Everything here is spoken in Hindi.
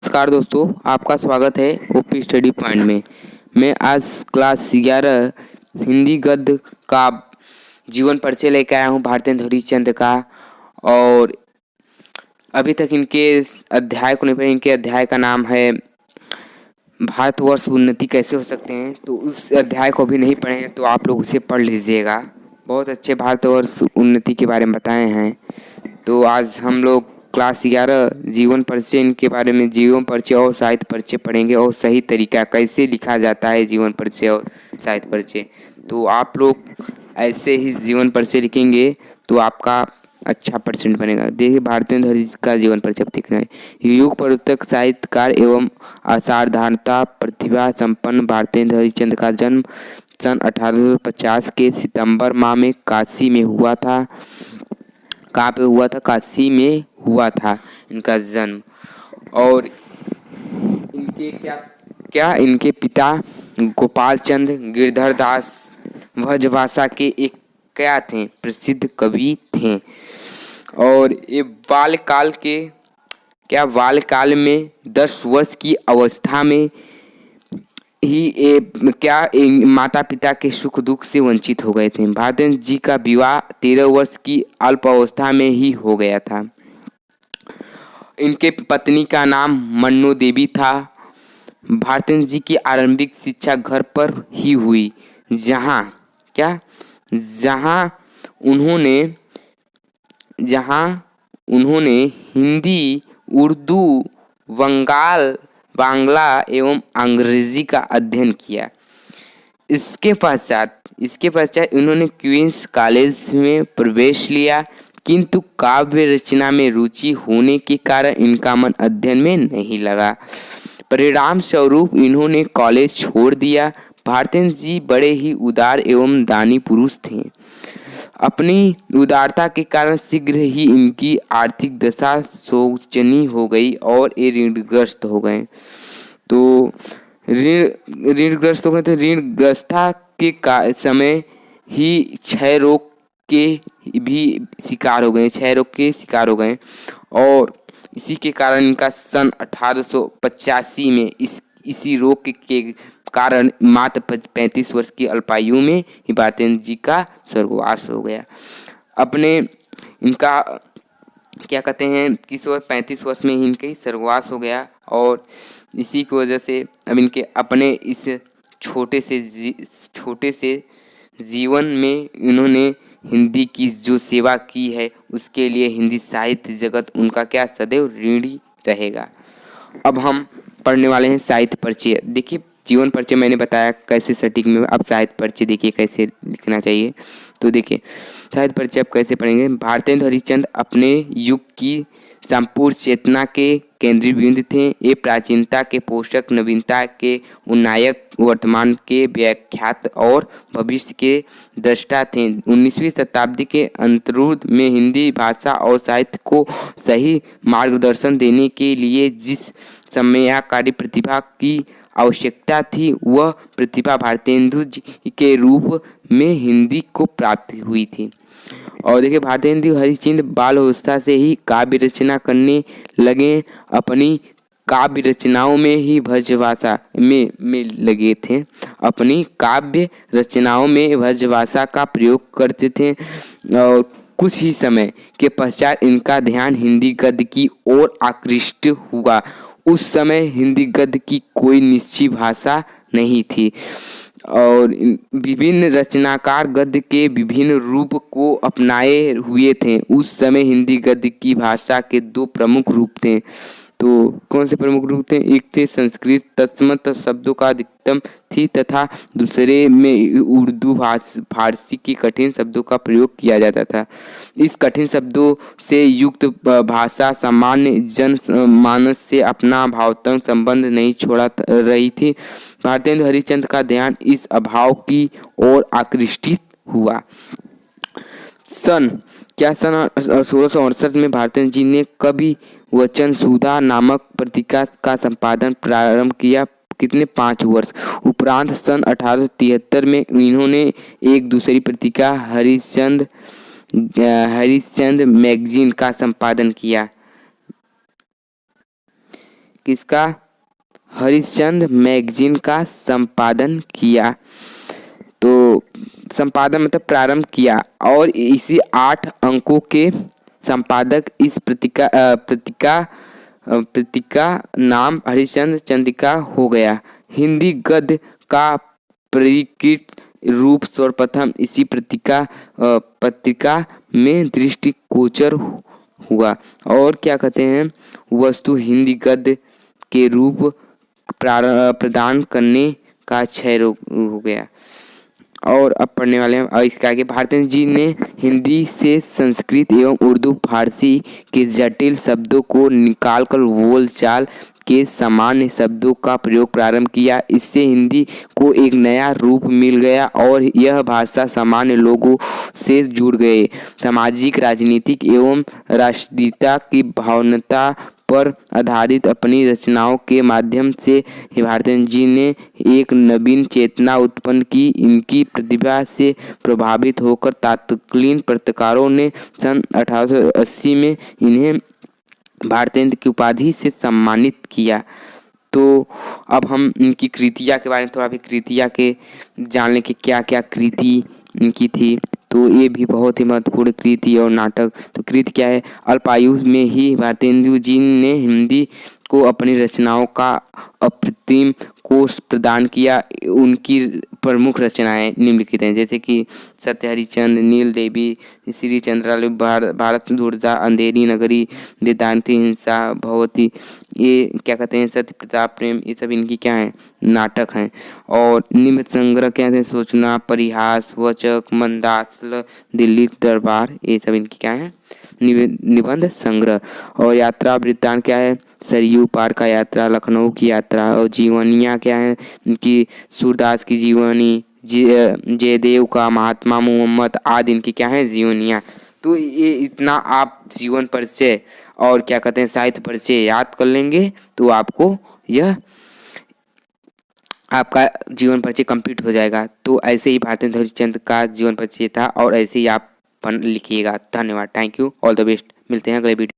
नमस्कार दोस्तों, आपका स्वागत है ओपी स्टडी पॉइंट में। मैं आज क्लास 11 हिंदी गद्य का जीवन परिचय लेकर आया हूँ भारतेंदु हरिश्चंद्र का। और अभी तक इनके अध्याय को नहीं पढ़े। इनके अध्याय का नाम है भारतवर्ष उन्नति कैसे हो सकते हैं। तो उस अध्याय को भी नहीं पढ़े हैं तो आप लोग उसे पढ़ लीजिएगा। बहुत अच्छे भारतवर्ष उन्नति के बारे में बताए हैं। तो आज हम लोग क्लास 11 जीवन परिचय इनके बारे में जीवन परिचय और साहित्य परिचय पढ़ेंगे और सही तरीका कैसे लिखा जाता है जीवन परिचय और साहित्य परिचय। तो आप लोग ऐसे ही जीवन परिचय लिखेंगे तो आपका अच्छा परसेंट बनेगा। देखिए, भारतेंदु हरिश्चंद्र का जीवन परिचय दिखना है। युग प्रवर्तक साहित्यकार एवं असाधारणता प्रतिभा संपन्न भारतेंदु हरिश्चंद्र का जन्म सन 1850 के सितंबर माह में काशी में हुआ था। कहाँ पे हुआ था? काशी में हुआ था इनका जन्म। और इनके इनके पिता गोपाल चंद गिरधर दास ब्रजभाषा के एक थे प्रसिद्ध कवि थे। और ये बालकाल में 10 वर्ष की अवस्था में ही माता पिता के सुख दुख से वंचित हो गए थे। भारतेंदु जी का विवाह 13 वर्ष की अल्प अवस्था में ही हो गया था। इनके पत्नी का नाम मन्नू देवी था। भारतेंदु जी की आरंभिक शिक्षा घर पर ही हुई, जहाँ उन्होंने हिंदी, उर्दू, बांग्ला एवं अंग्रेजी का अध्ययन किया। इसके पश्चात उन्होंने क्वींस कॉलेज में प्रवेश लिया, किंतु काव्य रचना में रुचि होने के कारण इनका मन अध्ययन में नहीं लगा। परिणाम स्वरूप इन्होंने कॉलेज छोड़ दिया। भारतेंदु जी बड़े ही उदार एवं दानी पुरुष थे। अपनी उदारता के कारण शीघ्र ही इनकी आर्थिक दशा शोचनीय हो गई और ये ऋणग्रस्त हो गए। तो ऋणग्रस्ता के समय ही क्षय रोग के शिकार हो गए और इसी के कारण इनका सन 1885 में इसी रोग के कारण मात्र 35 वर्ष की अल्पायु में ही भारतेंदु जी का स्वर्गवास हो गया। इनका किस 35 वर्ष में ही इनका स्वर्गवास हो गया। और इसी की वजह से अब इनके अपने इस छोटे से जीवन में इन्होंने हिंदी की जो सेवा की है उसके लिए हिंदी साहित्य जगत उनका सदैव ऋणी रहेगा। अब हम पढ़ने वाले हैं साहित्य परिचय। देखिए, जीवन परिचय मैंने बताया कैसे सटीक में। अब साहित्य परिचय देखिए कैसे लिखना चाहिए। तो देखिए, साहित्य परिचय अब कैसे पढ़ेंगे। भारतेंदु हरिश्चंद्र अपने युग की संपूर्ण चेतना के केंद्रीय बिंदु थे। ये प्राचीनता के पोषक, नवीनता के उन्नायक, वर्तमान के व्याख्यात और भविष्य के दृष्टा थे। 19वीं शताब्दी के अंतर्युग में हिंदी भाषा और साहित्य को सही मार्गदर्शन देने के लिए जिस समयाकारी प्रतिभा की आवश्यकता थी, वह प्रतिभा भारतेंदु जी के रूप में हिंदी को प्राप्त हुई थी। और देखिए, भारतेंदु हरिश्चंद्र बाल अवस्था से ही काव्य रचना करने लगे। अपनी काव्य रचनाओं में ही ब्रजभाषा में लगे थे। अपनी काव्य रचनाओं में ब्रजभाषा का प्रयोग करते थे। और कुछ ही समय के पश्चात इनका ध्यान हिंदी गद्य की ओर आकृष्ट हुआ। उस समय हिंदी गद्य की कोई निश्चित भाषा नहीं थी और विभिन्न रचनाकार गद्य के विभिन्न रूप को अपनाए हुए थे। उस समय हिंदी गद्य की भाषा के 2 प्रमुख रूप थे। तो कौन से प्रमुख रूप थे? एक थे संस्कृत तत्सम शब्दों का अधिकतम थी तथा दूसरे में उर्दू फारसी की कठिन शब्दों का प्रयोग किया जाता था। इस कठिन शब्दों से युक्त भाषा सामान्य जन मानस से अपना भावात्मक संबंध नहीं छोड़ा रही थी। भारतेंदु हरिश्चंद्र का ध्यान इस अभाव की ओर आकृष्टित हुआ। सन 1668 में भारतेंदु जी ने कवि वचन सुधा नामक पत्रिका का संपादन प्रारंभ किया। कितने? 5 वर्ष उपरांत सन 1873 में इन्होंने एक दूसरी पत्रिका हरिश्चंद्र मैगजीन का संपादन किया। किसका, हरिश्चंद्र मैगजीन का संपादन किया। तो संपादन मतलब प्रारंभ किया और इसी 8 अंकों के संपादक इस पत्रिका नाम हरिश्चंद्र चंद्रिका हो गया। हिंदी गद्य का परिष्कृत रूप सर्वप्रथम इसी पत्रिका में दृष्टिगोचर हुआ। और क्या कहते हैं, वस्तु हिंदी गद्य के रूप प्रदान करने का क्षय हो गया। और अब पढ़ने वाले हैं, और इसके आगे भारतेंद्र जी ने हिंदी से संस्कृत एवं उर्दू फारसी के जटिल शब्दों को निकालकर बोलचाल के सामान्य शब्दों का प्रयोग प्रारंभ किया। इससे हिंदी को एक नया रूप मिल गया और यह भाषा सामान्य लोगों से जुड़ गए। सामाजिक, राजनीतिक एवं राष्ट्रीयता की भावना पर आधारित अपनी रचनाओं के माध्यम से भारतेंद्र जी ने एक नवीन चेतना उत्पन्न की। इनकी प्रतिभा से प्रभावित होकर तत्कालीन पत्रकारों ने सन 1880 में इन्हें भारतेंद्र की उपाधि से सम्मानित किया। तो अब हम इनकी कृतियाँ के बारे में थोड़ा भी कृतियाँ के जान लें कि क्या क्या कृति इनकी थी। तो ये भी बहुत ही महत्वपूर्ण कृति और नाटक। तो कृति क्या है, अल्पायु में ही भारतेंदु जी ने हिंदी को अपनी रचनाओं का अप्रतिम कोश प्रदान किया। उनकी प्रमुख रचनाएं निम्नलिखित हैं, जैसे कि सत्य हरिश्चंद्र, नील देवी, श्री चंद्रालय, भारत दुर्गा, अंधेरी नगरी, वेदांती हिंसा, भगवती, ये क्या कहते हैं, सत्य प्रताप प्रेम, ये सब इनकी क्या है, नाटक हैं। और निम्न संग्रह क्या है, सोचना, परिहास, वचक, मंदासल, दिल्ली दरबार, ये सब इनकी क्या है, निबंध संग्रह। और यात्रा वृत्तांत क्या है, सरयू पार का यात्रा, लखनऊ की यात्रा। और जीवनियाँ क्या है इनकी, सूरदास की जीवनी, जयदेव का, महात्मा मोहम्मद आदि इनकी क्या है, जीवनियाँ। तो ये इतना आप जीवन परिचय और क्या कहते हैं साहित्य परिचय याद कर लेंगे तो आपको यह आपका जीवन परिचय कंप्लीट हो जाएगा। तो ऐसे ही भारतेंद्र हरिश्चंद्र का जीवन परिचय था और ऐसे ही आप लिखिएगा। धन्यवाद, thank you, all the best. मिलते हैं अगले वीडियो।